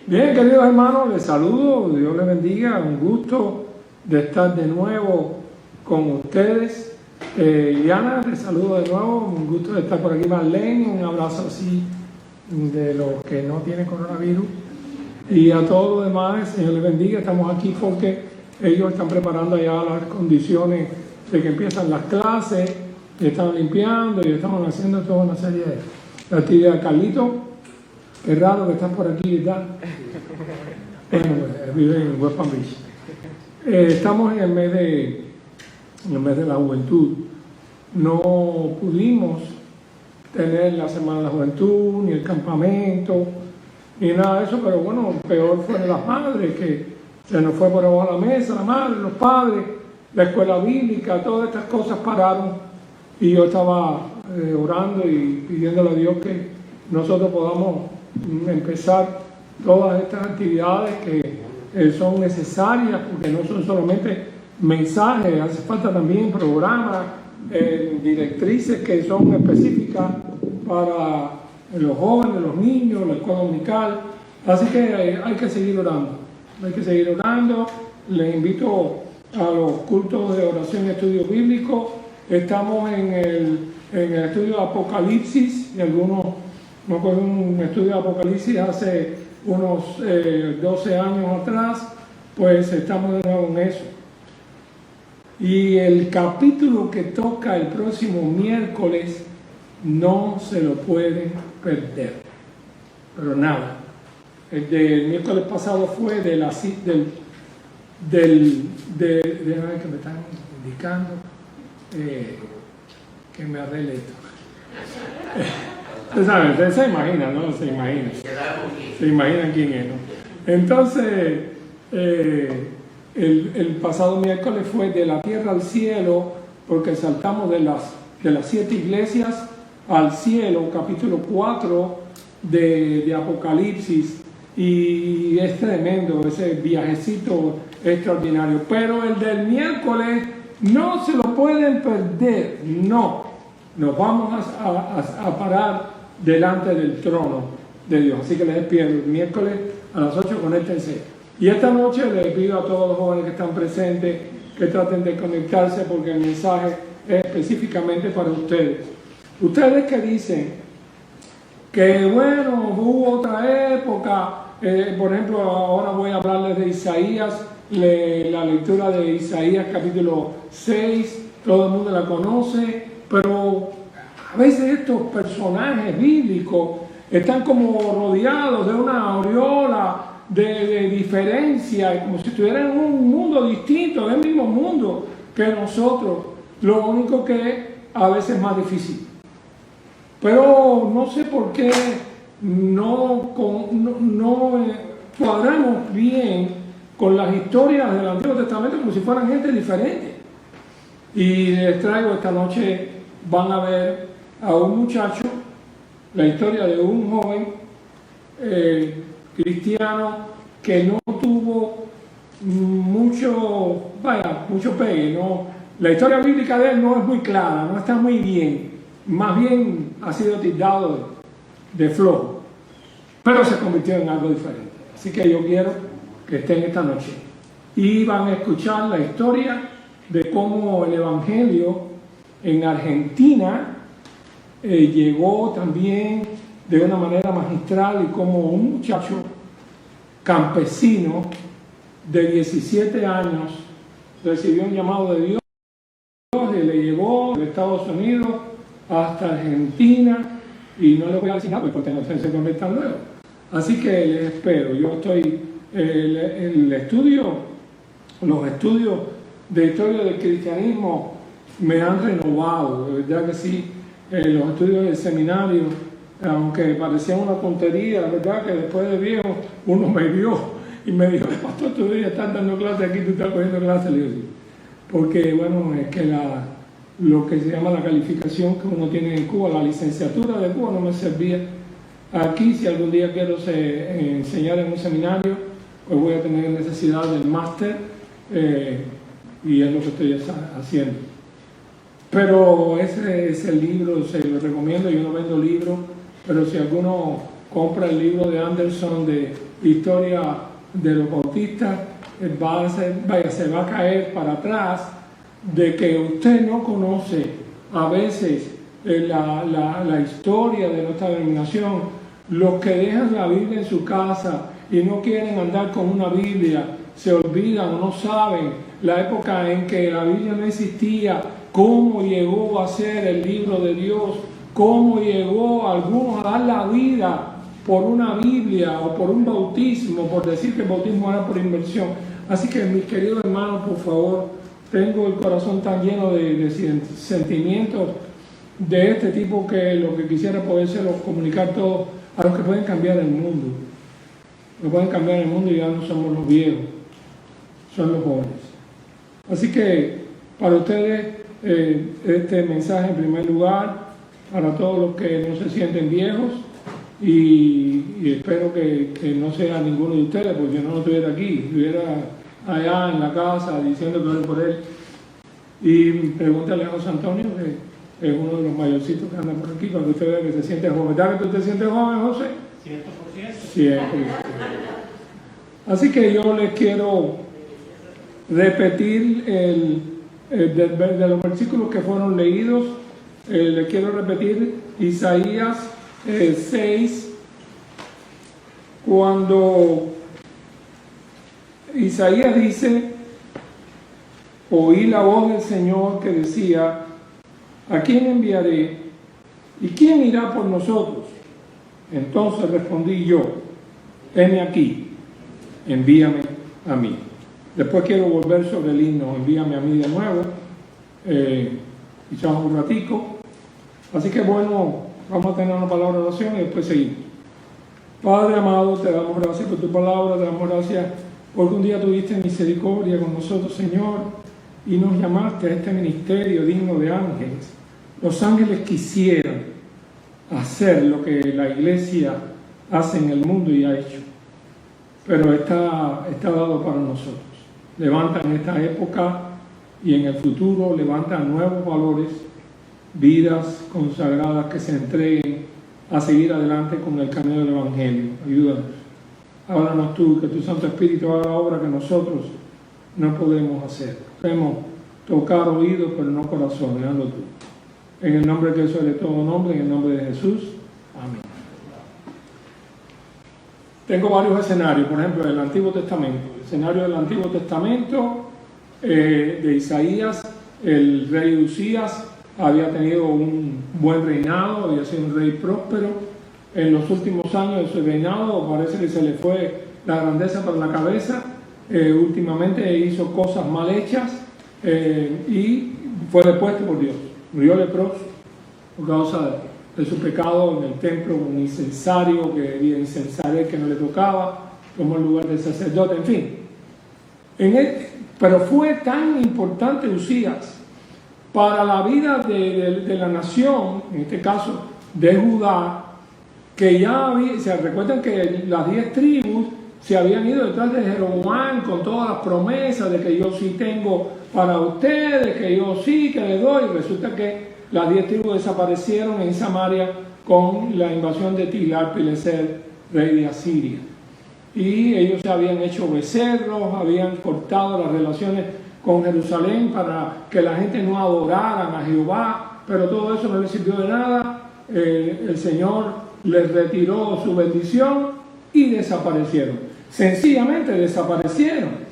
Bien, queridos hermanos, les saludo, Dios les bendiga, un gusto de estar de nuevo con ustedes. Diana, les saludo de nuevo, un gusto de estar por aquí. Marlene, un abrazo así de los que no tienen coronavirus. Y a todos los demás, Señor les bendiga, estamos aquí porque ellos están preparando ya las condiciones de que empiezan las clases, y están limpiando y estamos haciendo toda una serie de actividades. Carlito, es raro que estás por aquí, ¿verdad? Bueno, vive en West Palm Beach. Estamos en el mes de la juventud. No pudimos tener la Semana de la Juventud, ni el campamento, ni nada de eso, pero bueno, peor fueron las madres, que se nos fue por abajo la mesa, la madre, los padres, la escuela bíblica, todas estas cosas pararon. Y yo estaba orando y pidiéndole a Dios que nosotros podamos empezar todas estas actividades que son necesarias, porque no son solamente mensajes, hace falta también programas, directrices que son específicas para los jóvenes, los niños, la escuela dominical. Así que hay que seguir orando, Les invito a los cultos de oración y estudio bíblico. Estamos en el estudio de Apocalipsis, y algunos, me acuerdo un estudio de Apocalipsis hace unos 12 años atrás, pues estamos de nuevo en eso. Y el capítulo que toca el próximo miércoles no se lo pueden perder, pero nada. El del miércoles pasado fue de la que me están indicando que me arregle esto. Ustedes se imaginan, ¿no? Se imaginan quién es, ¿no? Entonces, el pasado miércoles fue de la tierra al cielo, porque saltamos de las 7 iglesias al cielo, capítulo 4 de Apocalipsis, y es tremendo ese viajecito extraordinario. Pero el del miércoles no se lo pueden perder, no. Nos vamos a parar delante del trono de Dios. Así que les despido el miércoles a las 8, conéctense. Y esta noche les pido a todos los jóvenes que están presentes que traten de conectarse, porque el mensaje es específicamente para ustedes. Ustedes que dicen que bueno, hubo otra época, por ejemplo, ahora voy a hablarles de Isaías, la lectura de Isaías capítulo 6, todo el mundo la conoce, pero a veces estos personajes bíblicos están como rodeados de una aureola de diferencia, como si estuvieran en un mundo distinto, del mismo mundo que nosotros. Lo único que a veces es más difícil. Pero no sé por qué no cuadramos bien con las historias del Antiguo Testamento como si fueran gente diferente. Y les traigo esta noche, van a ver a un muchacho, la historia de un joven cristiano que no tuvo mucho pegue, ¿no? La historia bíblica de él no es muy clara, no está muy bien, más bien ha sido tildado de flojo, pero se convirtió en algo diferente. Así que yo quiero que estén esta noche y van a escuchar la historia de cómo el evangelio en Argentina llegó también de una manera magistral, y como un muchacho campesino de 17 años recibió un llamado de Dios y le llevó de Estados Unidos hasta Argentina, y no le voy a decir nada porque no se conectan luego. Así que les espero. Yo estoy los estudios de historia del cristianismo me han renovado, de verdad que sí. Los estudios del seminario, aunque parecían una tontería, la verdad que después de viejo uno me vio y me dijo: pastor, tú deberías estar dando clases aquí, tú estás cogiendo clases. Le digo: sí. Porque bueno, es que lo que se llama la calificación que uno tiene en Cuba, la licenciatura de Cuba, no me servía. Aquí, si algún día quiero enseñar en un seminario, pues voy a tener necesidad del máster, y es lo que estoy haciendo. Pero ese libro se lo recomiendo. Yo no vendo libros, pero si alguno compra el libro de Anderson de Historia de los Bautistas, se va a caer para atrás de que usted no conoce a veces la historia de nuestra denominación. Los que dejan la Biblia en su casa y no quieren andar con una Biblia, se olvidan o no saben la época en que la Biblia no existía, cómo llegó a ser el libro de Dios, cómo llegó algunos a dar la vida por una Biblia o por un bautismo, por decir que el bautismo era por inversión. Así que, mis queridos hermanos, por favor, tengo el corazón tan lleno de sentimientos de este tipo que lo que quisiera podérselo comunicar todo a los que pueden cambiar el mundo. Los pueden cambiar el mundo y ya no somos los viejos, son los jóvenes. Así que para ustedes este mensaje en primer lugar, para todos los que no se sienten viejos, y espero que no sea ninguno de ustedes, porque yo no estuviera aquí, estuviera allá en la casa diciendo que voy por él. Y pregúntale a José Antonio, que es uno de los mayorcitos que anda por aquí, para que usted vea que se siente joven. ¿Verdad que tú te sientes joven, José? 100%. 100%. Así que yo les quiero repetir de los versículos que fueron leídos, les quiero repetir Isaías 6, cuando Isaías dice: oí la voz del Señor que decía, ¿a quién enviaré? ¿Y quién irá por nosotros? Entonces respondí yo, heme aquí, envíame a mí. Después quiero volver sobre el himno, envíame a mí de nuevo, echamos un ratico. Así que bueno, vamos a tener una palabra de oración y después seguimos. Padre amado, te damos gracias por tu palabra, te damos gracias porque un día tuviste misericordia con nosotros, Señor, y nos llamaste a este ministerio digno de ángeles. Los ángeles quisieran hacer lo que la iglesia hace en el mundo y ha hecho, pero está dado para nosotros. Levanta en esta época y en el futuro, levanta nuevos valores, vidas consagradas que se entreguen a seguir adelante con el camino del Evangelio. Ayúdanos. Háblanos tú, que tu Santo Espíritu haga la obra que nosotros no podemos hacer. Podemos tocar oídos, pero no corazones. Hazlo tú. En el nombre que es sobre todo nombre, en el nombre de Jesús. Amén. Tengo varios escenarios, por ejemplo, del Antiguo Testamento. El escenario del Antiguo Testamento, de Isaías, el rey Usías había tenido un buen reinado, había sido un rey próspero. En los últimos años de su reinado parece que se le fue la grandeza por la cabeza. Últimamente hizo cosas mal hechas y fue depuesto por Dios. Murió leproso por causa de su pecado en el templo, un incensario que debía incensar él, que no le tocaba, tomó el lugar del sacerdote, en fin. Pero fue tan importante Usías para la vida de la nación, en este caso de Judá, que ya se recuerdan que las 10 tribus se habían ido detrás de Jeroboam con todas las promesas de que yo sí tengo para ustedes, que yo sí, que les doy. Resulta que las 10 tribus desaparecieron en Samaria con la invasión de Tiglat-Pileser, rey de Asiria. Y ellos se habían hecho becerros, habían cortado las relaciones con Jerusalén para que la gente no adorara a Jehová, pero todo eso no les sirvió de nada. El Señor les retiró su bendición y desaparecieron. Sencillamente desaparecieron.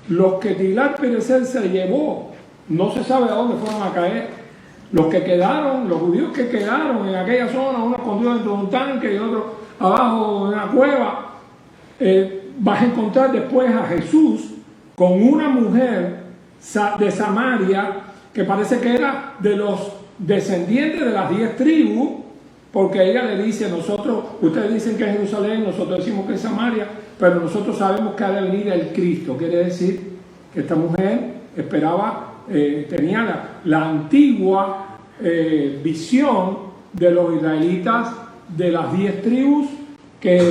Los que Tiglat-Pileser se llevó, no se sabe a dónde fueron a caer. Los que quedaron, los judíos que quedaron en aquella zona, uno escondido dentro de un tanque y otro abajo en una cueva, vas a encontrar después a Jesús con una mujer de Samaria que parece que era de los descendientes de las 10 tribus, porque ella le dice a nosotros, ustedes dicen que es Jerusalén, nosotros decimos que es Samaria, pero nosotros sabemos que ha de venir el Cristo. Quiere decir que esta mujer esperaba, tenía la antigua visión de los israelitas de las 10 tribus que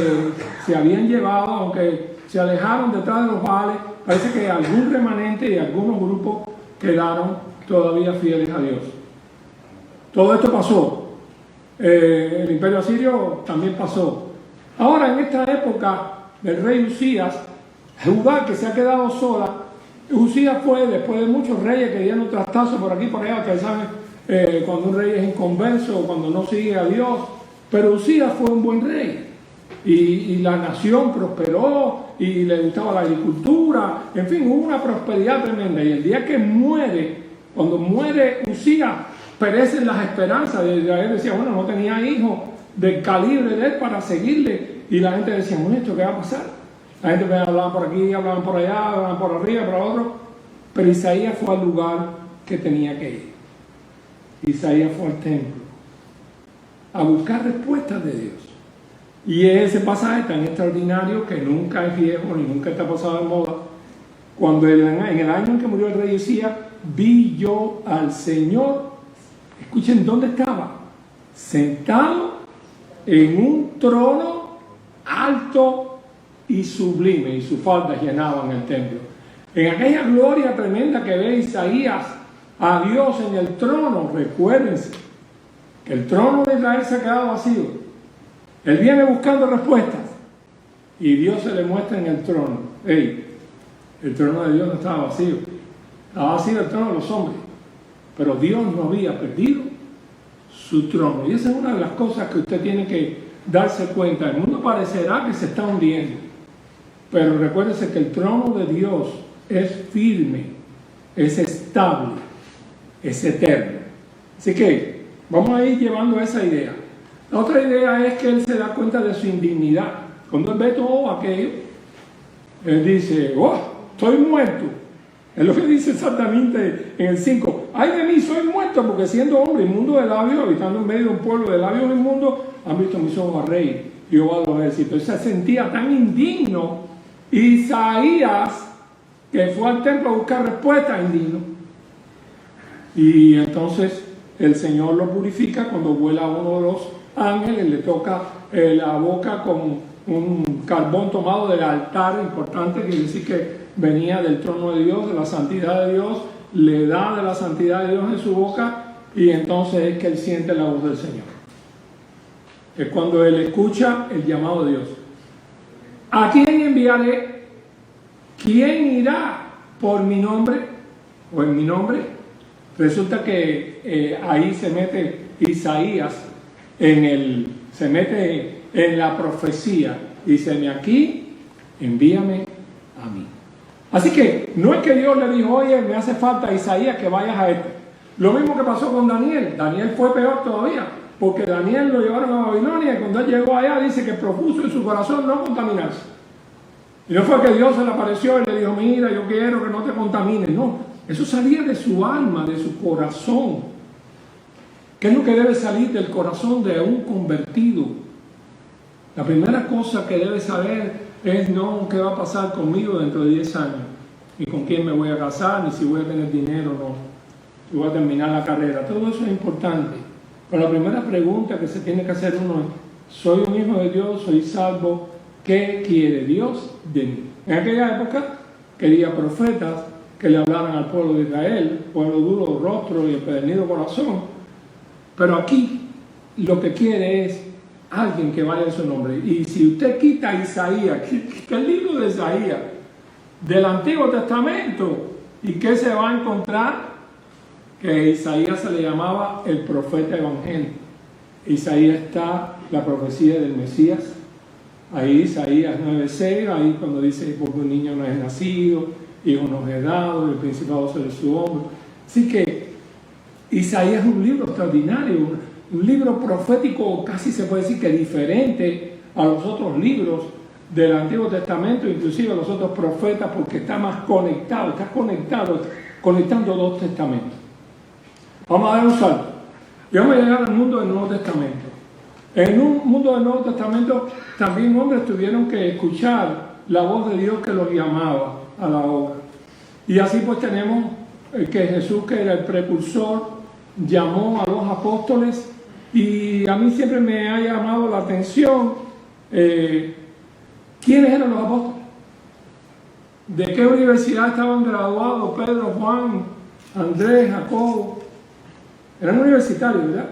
se habían llevado, aunque se alejaron detrás de los Baales. Parece que algún remanente y algunos grupos quedaron todavía fieles a Dios. Todo esto pasó. El imperio asirio también pasó. Ahora, en esta época del rey Usías, Judá, que se ha quedado sola, Usías fue, después de muchos reyes que dieron trastazo por aquí y por allá, ustedes saben, cuando un rey es inconverso, cuando no sigue a Dios, pero Usías fue un buen rey. Y la nación prosperó y le gustaba la agricultura, en fin, hubo una prosperidad tremenda. Y el día que muere, cuando muere Usías, perecen las esperanzas. De Israel decía, bueno, no tenía hijos del calibre de él para seguirle. Y la gente decía, bueno, ¿esto qué va a pasar? La gente hablaba por aquí, hablaban por allá, hablaban por arriba, por otro. Pero Isaías fue al lugar que tenía que ir. Isaías fue al templo a buscar respuestas de Dios. Y ese pasaje tan extraordinario que nunca es viejo ni nunca está pasado de moda. Cuando en el año en que murió el rey Usías, vi yo al Señor, escuchen dónde estaba, sentado en un trono alto y sublime, y sus faldas llenaban el templo. En aquella gloria tremenda que ve Isaías a Dios en el trono, recuérdense que el trono de Israel se ha quedado vacío. Él viene buscando respuestas y Dios se le muestra en el trono. El trono de Dios no estaba vacío, estaba vacío el trono de los hombres, pero Dios no había perdido su trono. Y esa es una de las cosas que usted tiene que darse cuenta. El mundo parecerá que se está hundiendo, pero recuérdese que el trono de Dios es firme, es estable, es eterno. Así que vamos a ir llevando esa idea. La otra idea es que él se da cuenta de su indignidad. Cuando él ve todo aquello, él dice, oh, estoy muerto. Es lo que dice exactamente en el 5. Ay de mí, soy muerto, porque siendo hombre inmundo de labios, habitando en medio de un pueblo de labios inmundos, han visto mis ojos al rey, Jehová de los ejércitos. Él se sentía tan indigno. Isaías, que fue al templo a buscar respuesta, indigno. Y entonces el Señor lo purifica cuando vuela uno de los ángeles, le toca la boca con un carbón tomado del altar importante, quiere decir que venía del trono de Dios, de la santidad de Dios, le da de la santidad de Dios en su boca, y entonces es que él siente la voz del Señor. Es cuando él escucha el llamado de Dios. ¿A quién enviaré? ¿Quién irá por mi nombre o en mi nombre? Resulta que ahí se mete Isaías se mete en la profecía. Dice, aquí, envíame a mí. Así que no es que Dios le dijo, oye, me hace falta Isaías que vayas a este. Lo mismo que pasó con Daniel. Daniel fue peor todavía, porque Daniel lo llevaron a Babilonia y cuando él llegó allá dice que propuso en su corazón no contaminarse. Y no fue que Dios se le apareció y le dijo, mira, yo quiero que no te contamines. No, eso salía de su alma, de su corazón. ¿Qué es lo que debe salir del corazón de un convertido? La primera cosa que debe saber es no qué va a pasar conmigo dentro de 10 años, ni con quién me voy a casar, ni si voy a tener dinero o no, si voy a terminar la carrera. Todo eso es importante. Pero la primera pregunta que se tiene que hacer uno es, ¿soy un hijo de Dios? ¿Soy salvo? ¿Qué quiere Dios de mí? En aquella época quería profetas que le hablaran al pueblo de Israel, pueblo duro de rostro y empedernido corazón. Pero aquí lo que quiere es alguien que vaya en su nombre. Y si usted quita a Isaías, quita el libro de Isaías del Antiguo Testamento, ¿y qué se va a encontrar? Que a Isaías se le llamaba el profeta evangélico. Isaías está la profecía del Mesías. Ahí Isaías 9:6, ahí cuando dice, porque un niño no es nacido, hijo no es dado, el principado sobre su hombro. Así que Isaías es un libro extraordinario, un libro profético, casi se puede decir que diferente a los otros libros del Antiguo Testamento, inclusive a los otros profetas, porque está más conectado, conectando dos testamentos. Vamos a dar un salto y vamos a llegar al mundo del Nuevo Testamento. En un mundo del Nuevo Testamento también hombres tuvieron que escuchar la voz de Dios que los llamaba a la obra. Y así pues tenemos que Jesús, que era el precursor, llamó a los apóstoles, y a mí siempre me ha llamado la atención ¿quiénes eran los apóstoles? ¿De qué universidad estaban graduados Pedro, Juan, Andrés, Jacobo? Eran universitarios, ¿verdad?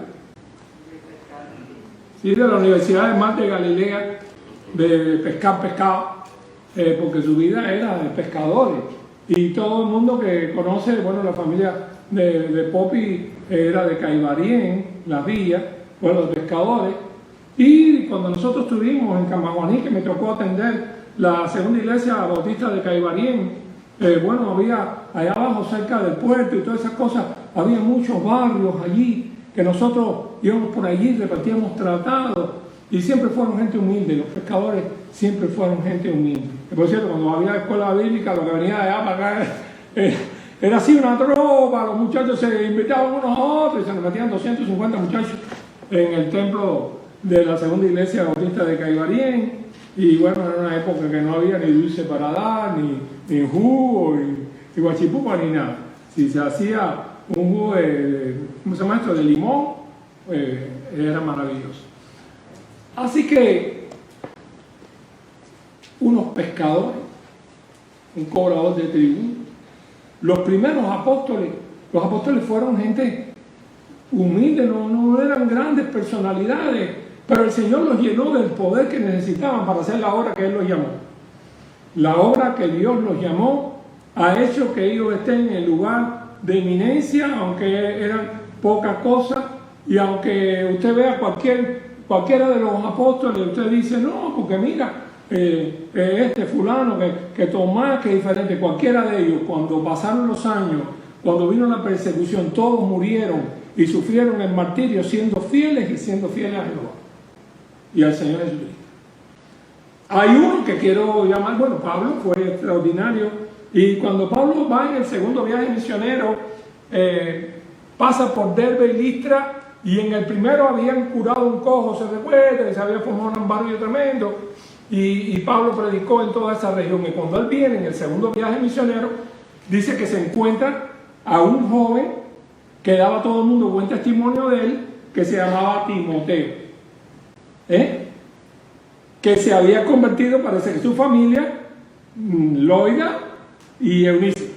Sí, de la Universidad de Mar de Galilea. de pescar pescado, porque su vida era de pescadores. Y todo el mundo que conoce, bueno, la familia de Popi era de Caibarien, la villa, bueno, de pescadores. Y cuando nosotros estuvimos en Camaguaní, que me tocó atender la segunda iglesia bautista de Caibarien, bueno, había allá abajo cerca del puerto y todas esas cosas, había muchos barrios allí, que nosotros íbamos por allí, repartíamos tratados, y siempre fueron gente humilde, los pescadores siempre fueron gente humilde. Y por cierto, cuando había escuela bíblica, lo que venía de allá para acá era así una tropa, los muchachos se invitaban unos a otros y se nos metían 250 muchachos en el templo de la segunda iglesia bautista de Caibarien. Y bueno, era una época que no había ni dulce para dar, ni jugo, ni guachipupa, ni nada. Si se hacía un jugo ¿cómo se llama esto?, de limón, era maravilloso. Así que unos pescadores, un cobrador de tributo, los primeros apóstoles, los apóstoles fueron gente humilde, no eran grandes personalidades, pero el Señor los llenó del poder que necesitaban para hacer la obra que Él los llamó. La obra que Dios los llamó ha hecho que ellos estén en el lugar de eminencia, aunque eran pocas cosas, y aunque usted vea cualquiera de los apóstoles, usted dice, no, porque mira, este fulano, que Tomás, que es diferente, cualquiera de ellos, cuando pasaron los años, cuando vino la persecución, todos murieron y sufrieron el martirio siendo fieles a Jehová y al Señor Jesucristo. Hay uno que quiero llamar, bueno, Pablo fue extraordinario, y cuando Pablo va en el segundo viaje misionero, pasa por Derbe y Listra, y en el primero habían curado un cojo, se recuerda, y se había formado un barrio tremendo, y Pablo predicó en toda esa región. Y cuando él viene en el segundo viaje misionero, dice que se encuentra a un joven que daba a todo el mundo buen testimonio de él, que se llamaba Timoteo, que se había convertido, parece que su familia, Loida y Eunice,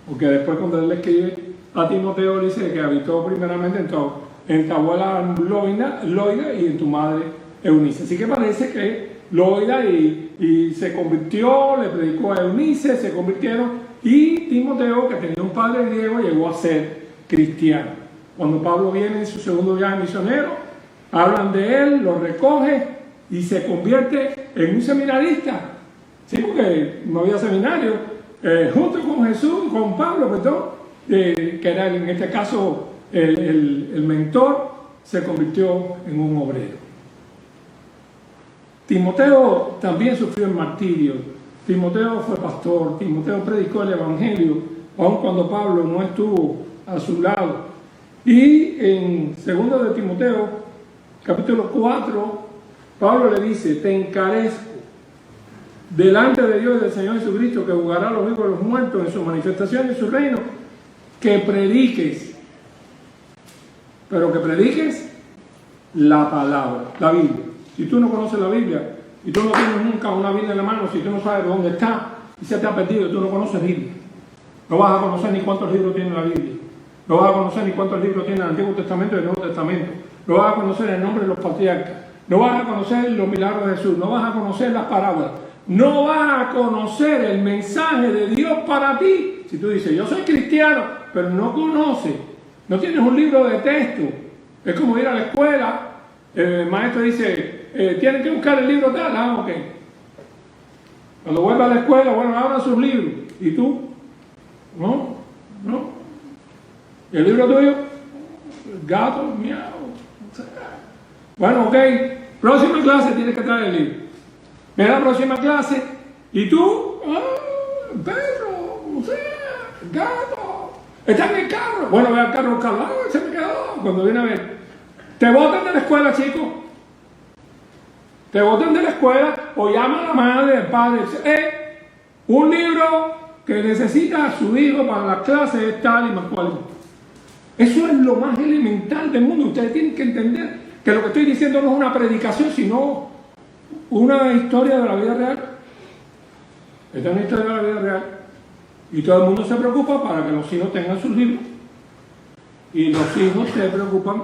porque después cuando él le escribe a Timoteo dice que habitó primeramente en tu abuela Loida y en tu madre Eunice. Así que parece que Loida y se convirtió, le predicó a Eunice, se convirtieron, y Timoteo, que tenía un padre griego, llegó a ser cristiano. Cuando Pablo viene en su segundo viaje misionero, hablan de él, lo recoge y se convierte en un seminarista. Sí, porque no había seminario, junto con Jesús, con Pablo, perdón, que era en este caso el mentor, se convirtió en un obrero. Timoteo también sufrió el martirio. Timoteo fue pastor, Timoteo predicó el evangelio, aun cuando Pablo no estuvo a su lado. Y en 2 de Timoteo, capítulo 4, Pablo le dice, te encarezco delante de Dios y del Señor Jesucristo, que juzgará a los vivos y a los muertos en su manifestación y en su reino, que prediques, pero que prediques la palabra, la Biblia. Si tú no conoces la Biblia, y tú no tienes nunca una Biblia en la mano, si tú no sabes dónde está, y se te ha perdido, tú no conoces Biblia. No vas a conocer ni cuántos libros tiene la Biblia. No vas a conocer ni cuántos libros tiene el Antiguo Testamento y el Nuevo Testamento. No vas a conocer el nombre de los patriarcas. No vas a conocer los milagros de Jesús. No vas a conocer las parábolas. No vas a conocer el mensaje de Dios para ti. Si tú dices, yo soy cristiano, pero no conoces, no tienes un libro de texto. Es como ir a la escuela. El maestro dice, tienen que buscar el libro tal. Ok. Cuando vuelva a la escuela, bueno, abran sus libros. ¿Y tú? No. ¿Y el libro tuyo? Gato, miau. Bueno, ok. Próxima clase tienes que traer el libro. Ve la próxima clase. ¿Y tú? Perro, gato. Está en el carro. Bueno, ve al carro, se me quedó. Cuando viene a ver. Te botan de la escuela, chicos. Te botan de la escuela o llama a la madre, al padre. Un libro que necesita su hijo para la clase es tal y más cual. Eso es lo más elemental del mundo. Ustedes tienen que entender que lo que estoy diciendo no es una predicación, sino una historia de la vida real. Esta es una historia de la vida real. Y todo el mundo se preocupa para que los hijos tengan sus libros. Y los hijos se preocupan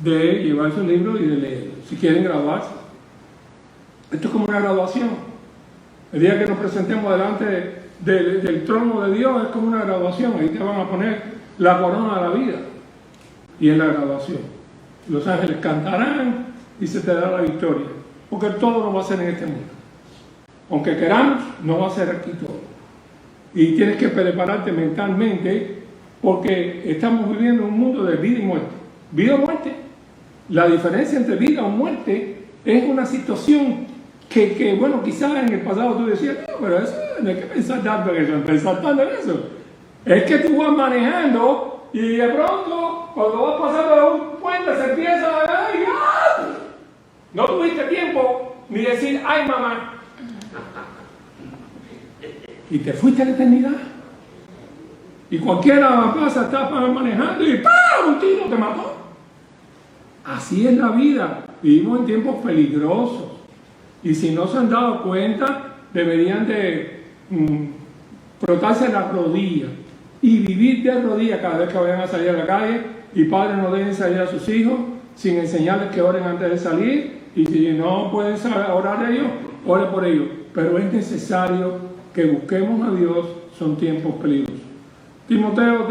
de llevar sus libros y de leerlos, si quieren graduarse. Esto es como una graduación. El día que nos presentemos delante del trono de Dios es como una graduación. Ahí te van a poner la corona de la vida. Y es la graduación. Los ángeles cantarán y se te dará la victoria. Porque todo no va a ser en este mundo. Aunque queramos, no va a ser aquí todo. Y tienes que prepararte mentalmente porque estamos viviendo un mundo de vida y muerte. Vida o muerte. La diferencia entre vida o muerte es una situación que bueno, quizás en el pasado tú decías, no, pero eso no hay que pensar tanto en eso, pensar tanto en eso. Es que tú vas manejando y de pronto, cuando vas pasando un puente, se empieza a... ¡Ay, ah! No tuviste tiempo ni decir, ¡ay, mamá! Y te fuiste a la eternidad. Y cualquiera pasa, está manejando y ¡pam! Un tiro te mató. Así es la vida. Vivimos en tiempos peligrosos. Y si no se han dado cuenta, deberían de frotarse las rodillas y vivir de rodillas cada vez que vayan a salir a la calle. Y padres no dejen salir a sus hijos sin enseñarles que oren antes de salir. Y si no pueden orar a ellos, ore por ellos. Pero es necesario que busquemos a Dios, son tiempos peligrosos. Timoteo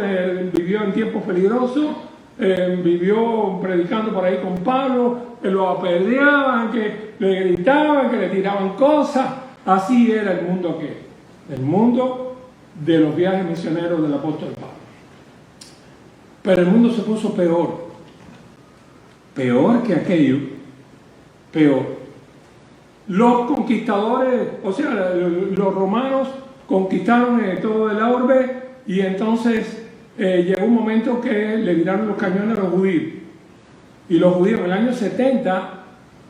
vivió en tiempos peligrosos, vivió predicando por ahí con Pablo, que lo apedreaban, que le gritaban, que le tiraban cosas. Así era el mundo aquel, el mundo de los viajes misioneros del apóstol Pablo. Pero el mundo se puso peor que aquello, peor. Los conquistadores, o sea, los romanos conquistaron todo el orbe y entonces llegó un momento que le tiraron los cañones a los judíos. Y los judíos en el año 70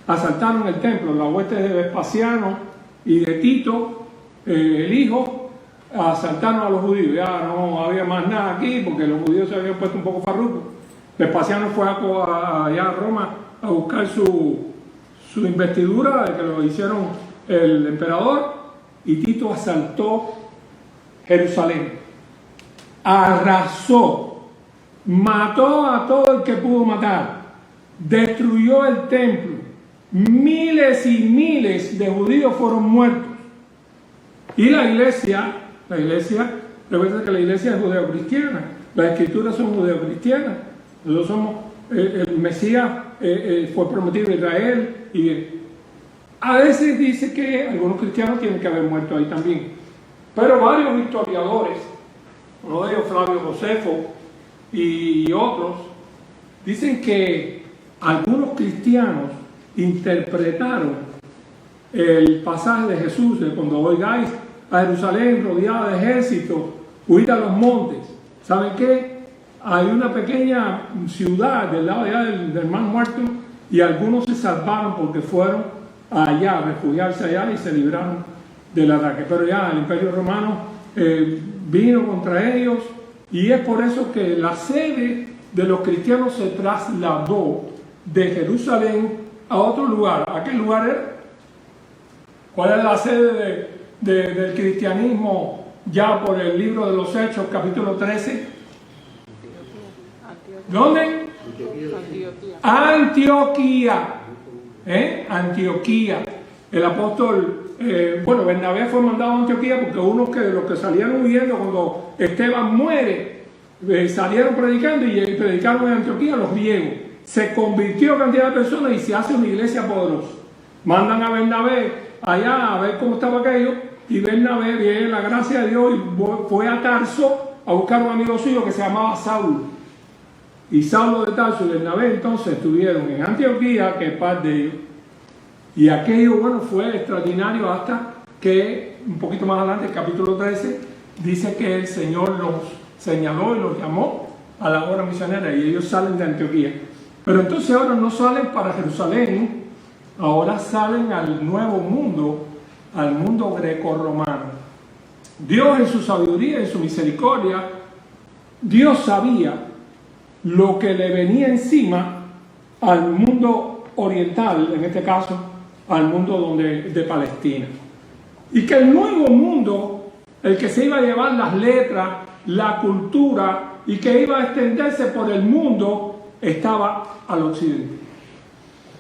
asaltaron el templo, la hueste de Vespasiano y de Tito, el hijo, asaltaron a los judíos. Ya no había más nada aquí porque los judíos se habían puesto un poco farrucos. Vespasiano fue allá a Roma a buscar su investidura, de que lo hicieron el emperador, y Tito asaltó Jerusalén, arrasó, mató a todo el que pudo matar, destruyó el templo, miles y miles de judíos fueron muertos. Y la iglesia, recuerda que la iglesia es judeocristiana, las escrituras son judeocristianas, nosotros somos, el Mesías fue prometido a Israel, y a veces dice que algunos cristianos tienen que haber muerto ahí también, pero varios historiadores, uno de ellos Flavio Josefo y otros, dicen que algunos cristianos interpretaron el pasaje de Jesús de cuando oigáis a Jerusalén rodeada de ejércitos, huid a los montes. ¿Saben qué? Hay una pequeña ciudad del lado allá del Mar Muerto y algunos se salvaron porque fueron allá a refugiarse allá y se libraron del ataque. Pero ya el Imperio Romano vino contra ellos y es por eso que la sede de los cristianos se trasladó de Jerusalén a otro lugar. ¿A qué lugar era? ¿Cuál es la sede del cristianismo ya por el libro de los Hechos, capítulo 13? ¿Dónde? Antioquía. Antioquía. El apóstol, Bernabé fue mandado a Antioquía porque unos de los que salieron huyendo cuando Esteban muere, salieron predicando y predicaron en Antioquía los griegos. Se convirtió cantidad de personas y se hace una iglesia poderosa. Mandan a Bernabé allá a ver cómo estaba aquello y Bernabé, viene la gracia de Dios, y fue a Tarso a buscar un amigo suyo que se llamaba Saulo. Y Saulo de Tarso y Bernabé entonces estuvieron en Antioquía, que es parte de ellos. Y aquello, fue extraordinario hasta que, un poquito más adelante, el capítulo 13, dice que el Señor los señaló y los llamó a la obra misionera y ellos salen de Antioquía. Pero entonces ahora no salen para Jerusalén, ahora salen al nuevo mundo, al mundo greco-romano. Dios en su sabiduría, en su misericordia, Dios sabía lo que le venía encima al mundo oriental, en este caso al mundo de Palestina, y que el nuevo mundo, el que se iba a llevar las letras, la cultura y que iba a extenderse por el mundo, estaba al occidente.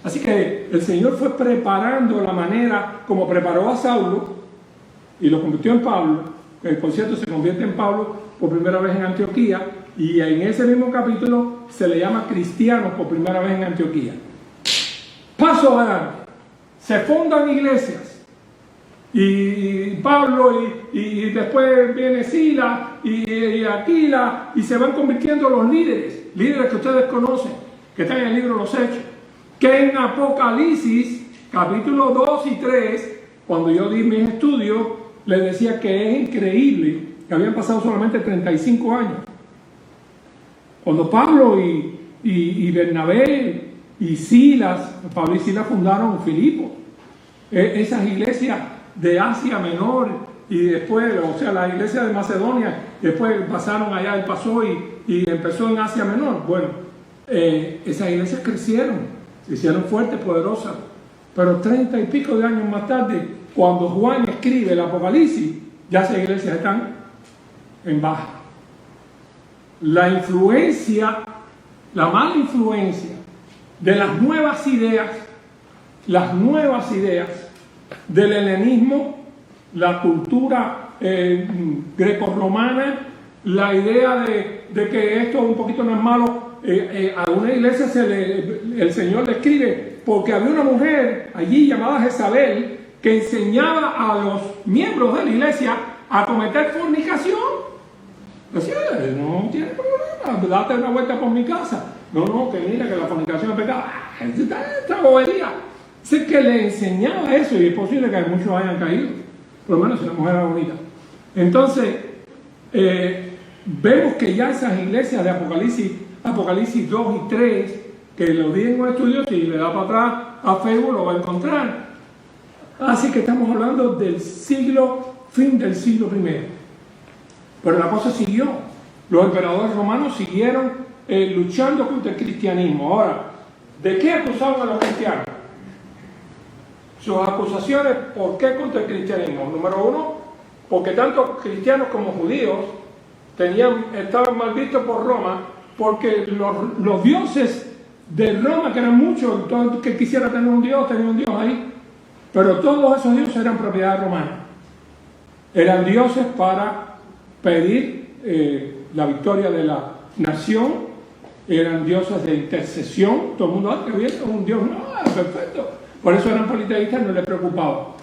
Así que el Señor fue preparando la manera como preparó a Saulo y lo convirtió en Pablo. El por cierto se convierte en Pablo por primera vez en Antioquía, y en ese mismo capítulo se le llama cristianos por primera vez en Antioquía. Paso adelante, se fundan iglesias, y Pablo y después viene Silas y Aquila, y se van convirtiendo los líderes que ustedes conocen, que están en el libro de los Hechos, que en Apocalipsis capítulo 2 y 3, cuando yo di mis estudios, les decía que es increíble que habían pasado solamente 35 años. Cuando Pablo y Bernabé y Silas, Pablo y Silas fundaron Filipo, esas iglesias de Asia Menor, y después, o sea, la iglesia de Macedonia, después pasaron allá, él pasó y empezó en Asia Menor. Bueno, esas iglesias crecieron, se hicieron fuertes, poderosas, pero 30 y pico de años más tarde, cuando Juan escribe el Apocalipsis, ya esas iglesias están en baja. La influencia, la mala influencia de las nuevas ideas del helenismo, la cultura grecorromana, la idea de que esto un poquito no es malo. A una iglesia el Señor le escribe porque había una mujer allí llamada Jezabel que enseñaba a los miembros de la iglesia a cometer fornicación. Decía, no tiene problema, date una vuelta por mi casa. No, que mira que la fornicación es pecado. Esta bobería. Sé que le enseñaba eso, y es posible que muchos hayan caído, por lo menos si la mujer era bonita. Entonces, vemos que ya esas iglesias de Apocalipsis 2 y 3, que lo di en un estudio, si le da para atrás a Facebook lo va a encontrar. Así que estamos hablando del fin del siglo I. Pero la cosa siguió. Los emperadores romanos siguieron luchando contra el cristianismo. Ahora, ¿de qué acusaban a los cristianos? Sus acusaciones, ¿por qué contra el cristianismo? Número uno, porque tanto cristianos como judíos estaban mal vistos por Roma, porque los dioses de Roma, que eran muchos, todo el que quisiera tener un dios, tenía un dios ahí, pero todos esos dioses eran propiedad romana. Eran dioses para pedir la victoria de la nación, eran dioses de intercesión. Todo el mundo, que bien, un dios, no, perfecto. Por eso eran politeístas, no les preocupaba.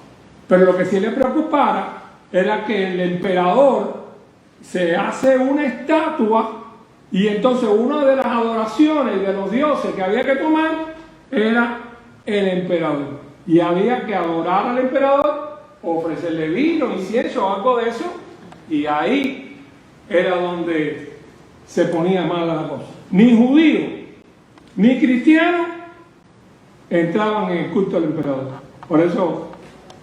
Pero lo que sí les preocupara era que el emperador se hace una estatua, y entonces una de las adoraciones de los dioses que había que tomar era el emperador. Y había que adorar al emperador, ofrecerle vino, incienso o algo de eso, y ahí era donde se ponía mala la cosa. Ni judíos ni cristianos entraban en el culto al emperador. Por eso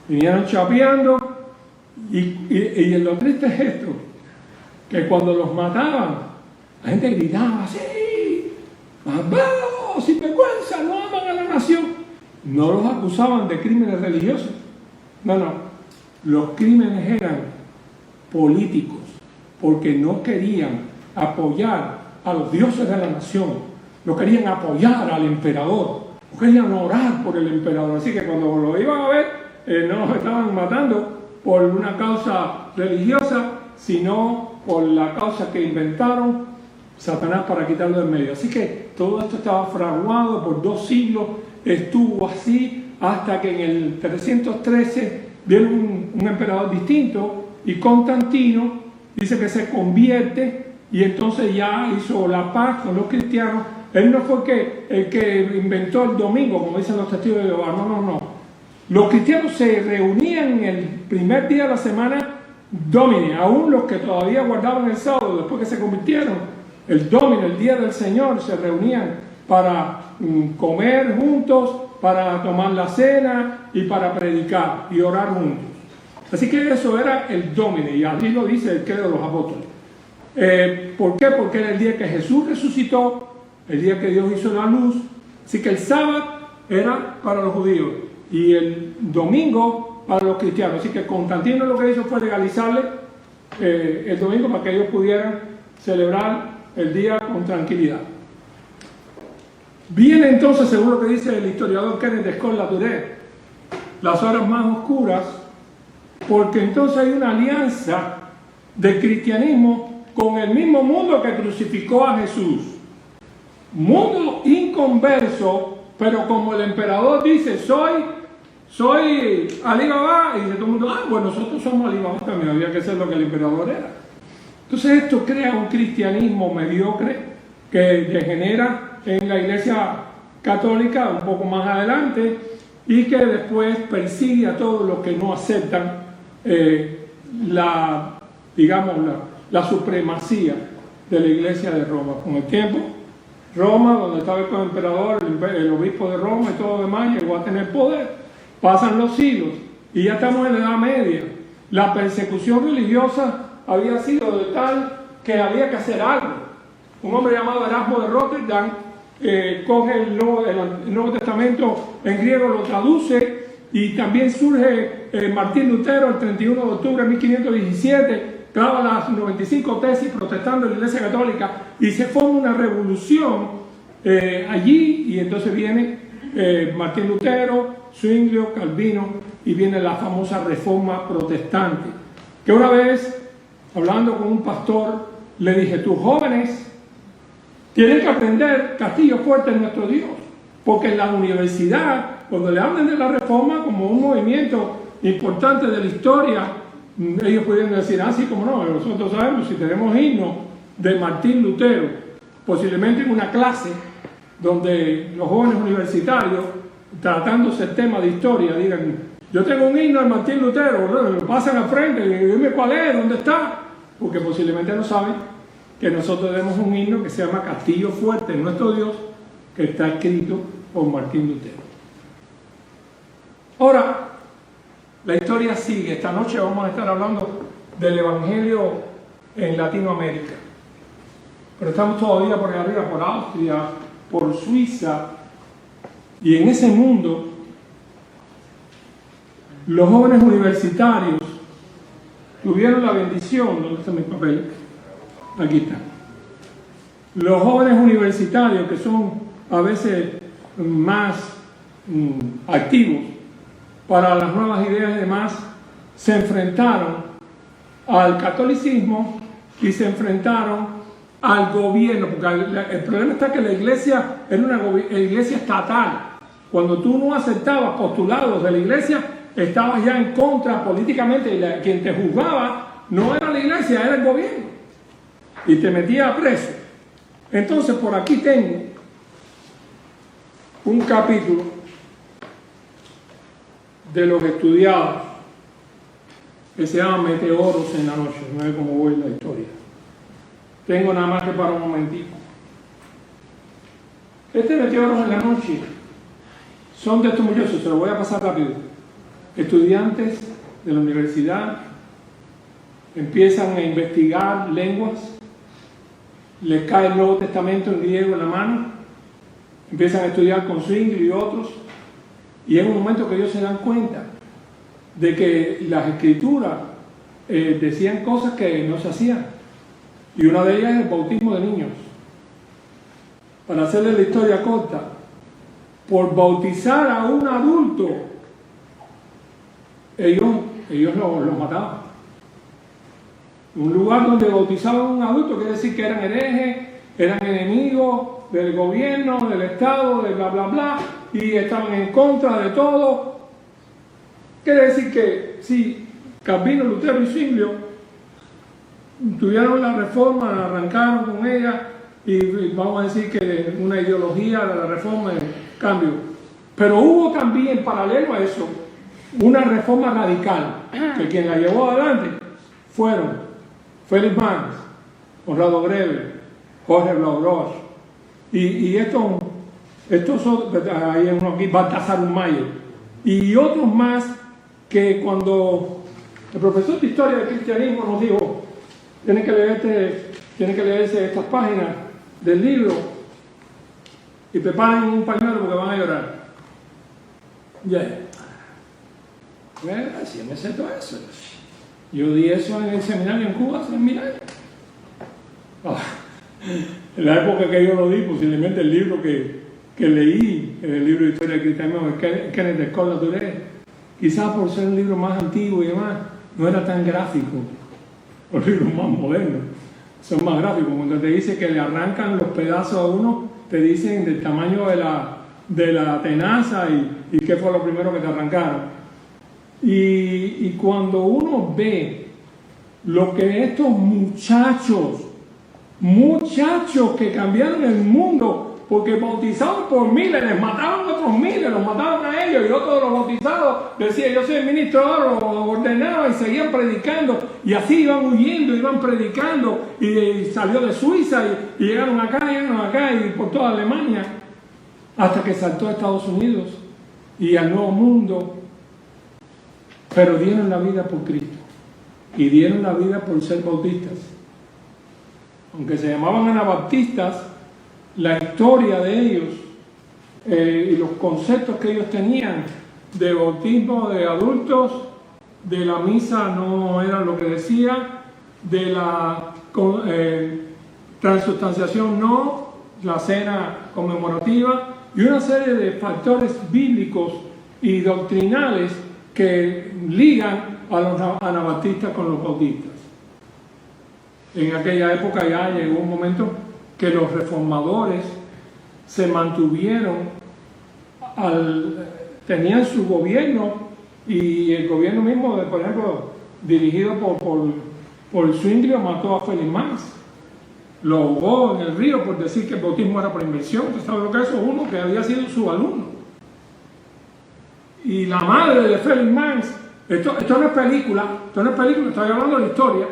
vinieron chapeando, y lo triste es esto, que cuando los mataban, la gente gritaba, ¡sí! ¡Malvados, sin vergüenza, no aman a la nación! No los acusaban de crímenes religiosos. No. Los crímenes eran políticos, porque no querían apoyar a los dioses de la nación, no querían apoyar al emperador, no querían orar por el emperador. Así que cuando lo iban a ver, no los estaban matando por una causa religiosa, sino por la causa que inventaron Satanás para quitarlo de en medio. Así que todo esto estaba fraguado por 2 siglos, estuvo así hasta que en el 313 viene un emperador distinto, y Constantino dice que se convierte, y entonces ya hizo la paz con los cristianos. Él no fue el que inventó el domingo, como dicen los testigos de Jehová, no. Los cristianos se reunían el primer día de la semana Domini, aún los que todavía guardaban el sábado, después que se convirtieron, el Domini, el día del Señor, se reunían para comer juntos, para tomar la cena y para predicar y orar juntos. Así que eso era el Domini, y así lo dice el credo de los apóstoles. ¿Por qué? Porque era el día que Jesús resucitó, el día que Dios hizo la luz. Así que el sábado era para los judíos y el domingo para los cristianos. Así que Constantino lo que hizo fue legalizarle el domingo para que ellos pudieran celebrar el día con tranquilidad. Viene entonces, según lo que dice el historiador Kenneth Scott Latourette, las horas más oscuras, porque entonces hay una alianza del cristianismo con el mismo mundo que crucificó a Jesús. Mundo inconverso, pero como el emperador dice, soy Alí Baba, y dice todo el mundo, pues nosotros somos Alí Baba también, había que ser lo que el emperador era. Entonces esto crea un cristianismo mediocre que degenera en la Iglesia Católica un poco más adelante y que después persigue a todos los que no aceptan la supremacía de la Iglesia de Roma. Con el tiempo, Roma, donde estaba el emperador, el obispo de Roma y todo lo demás, llegó a tener poder. Pasan los siglos y ya estamos en la Edad Media. La persecución religiosa había sido de tal que había que hacer algo. Un hombre llamado Erasmo de Rotterdam coge el Nuevo Testamento en griego, lo traduce, y también surge Martín Lutero el 31 de octubre de 1517, clava las 95 tesis protestando en la Iglesia Católica y se forma una revolución allí, y entonces viene Martín Lutero, Zwinglio, Calvino, y viene la famosa Reforma Protestante, que una vez, hablando con un pastor, le dije, tus jóvenes tienen que aprender Castillo Fuerte es nuestro Dios, porque en la universidad, cuando le hablan de la Reforma como un movimiento importante de la historia, ellos pudieron decir, sí, como no, nosotros sabemos, si tenemos himno de Martín Lutero, posiblemente en una clase donde los jóvenes universitarios, tratándose el tema de historia, digan, yo tengo un himno de Martín Lutero, lo pasan al frente, y dime cuál es, dónde está, porque posiblemente no saben que nosotros tenemos un himno que se llama Castillo Fuerte, nuestro Dios, que está escrito por Martín Lutero. Ahora, la historia sigue. Esta noche vamos a estar hablando del Evangelio en Latinoamérica, pero estamos todavía por arriba, por Austria, por Suiza, y en ese mundo los jóvenes universitarios tuvieron la bendición. ¿Dónde están mis papeles? Aquí está. Los jóvenes universitarios, que son a veces más activos para las nuevas ideas y demás, se enfrentaron al catolicismo y se enfrentaron al gobierno, porque el problema está que la iglesia era una iglesia estatal. Cuando tú no aceptabas postulados de la iglesia, estabas ya en contra políticamente, y quien te juzgaba no era la iglesia, era el gobierno, y te metía a preso. Entonces, por aquí tengo un capítulo de los estudiados que se llama Meteoros en la noche. No sé cómo voy en la historia. Tengo nada más que para un momentito. Este Meteoros en la noche son de estos muchachos, se lo voy a pasar rápido. Estudiantes de la universidad empiezan a investigar lenguas, les cae el Nuevo Testamento en griego en la mano, empiezan a estudiar con Zwingli y otros, y en un momento que ellos se dan cuenta de que las escrituras decían cosas que no se hacían, y una de ellas es el bautismo de niños. Para hacerle la historia corta, por bautizar a un adulto, ellos los mataban. Un lugar donde bautizaban a un adulto quiere decir que eran herejes, eran enemigos del gobierno, del Estado, de bla bla bla, y estaban en contra de todo. Quiere decir que si Calvino, Lutero y Zwinglio tuvieron la reforma, arrancaron con ella, y vamos a decir que una ideología de la reforma cambio. Pero hubo también, paralelo a eso, una reforma radical, que quien la llevó adelante fueron Félix Manz, Conrado Greve, Jorge Blauroch, y estos son, hay uno aquí, Baltasar Mayer, y otros más, que cuando el profesor de Historia del Cristianismo nos dijo, tienen que leerse estas páginas del libro y preparen un pañuelo porque van a llorar. Ya. Así me sé todo eso. Yo di eso en el seminario en Cuba hace 1000 años. En la época que yo lo di, posiblemente el libro que que leí en el libro de Historia del Cristianismo de Kenneth Scott Latouré, quizás por ser un libro más antiguo y demás, no era tan gráfico. Los libros más modernos son más gráficos. Cuando te dice que le arrancan los pedazos a uno, te dicen del tamaño de la tenaza y qué fue lo primero que te arrancaron. Y cuando uno ve lo que estos muchachos que cambiaron el mundo, porque bautizados por miles, les mataban a otros miles, los mataban a ellos, y otros de los bautizados decían, yo soy el ministro de oro, los ordenaban y seguían predicando, y así iban huyendo, iban predicando, y salió de Suiza, y llegaron acá, y por toda Alemania, hasta que saltó a Estados Unidos, y al Nuevo Mundo, pero dieron la vida por Cristo, y dieron la vida por ser bautistas. Aunque se llamaban anabaptistas, la historia de ellos y los conceptos que ellos tenían de bautismo de adultos, de la misa no era lo que decía, de la transubstanciación no, la cena conmemorativa y una serie de factores bíblicos y doctrinales que ligan a los anabaptistas con los bautistas. En aquella época ya llegó un momento que los reformadores se mantuvieron, tenían su gobierno, y el gobierno mismo, por ejemplo, dirigido por Zwinglio, mató a Felix Manz, lo ahogó en el río por decir que el bautismo era por inmersión. ¿Usted sabe lo que es eso? Uno que había sido su alumno. Y la madre de Felix Manz, esto no es película, estoy hablando de la historia.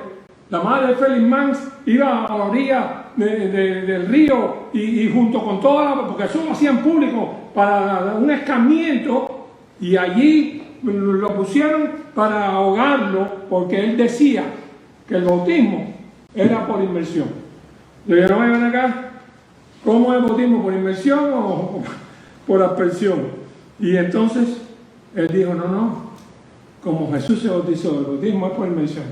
La madre de Felix Manz iba a la orilla del río y junto con porque eso lo hacían público, para un escarmiento, y allí lo pusieron para ahogarlo, porque él decía que el bautismo era por inmersión. Le dijeron, ven acá, ¿cómo es el bautismo? ¿Por inmersión o por aspersión? Y entonces él dijo, no, como Jesús se bautizó, el bautismo es por inmersión.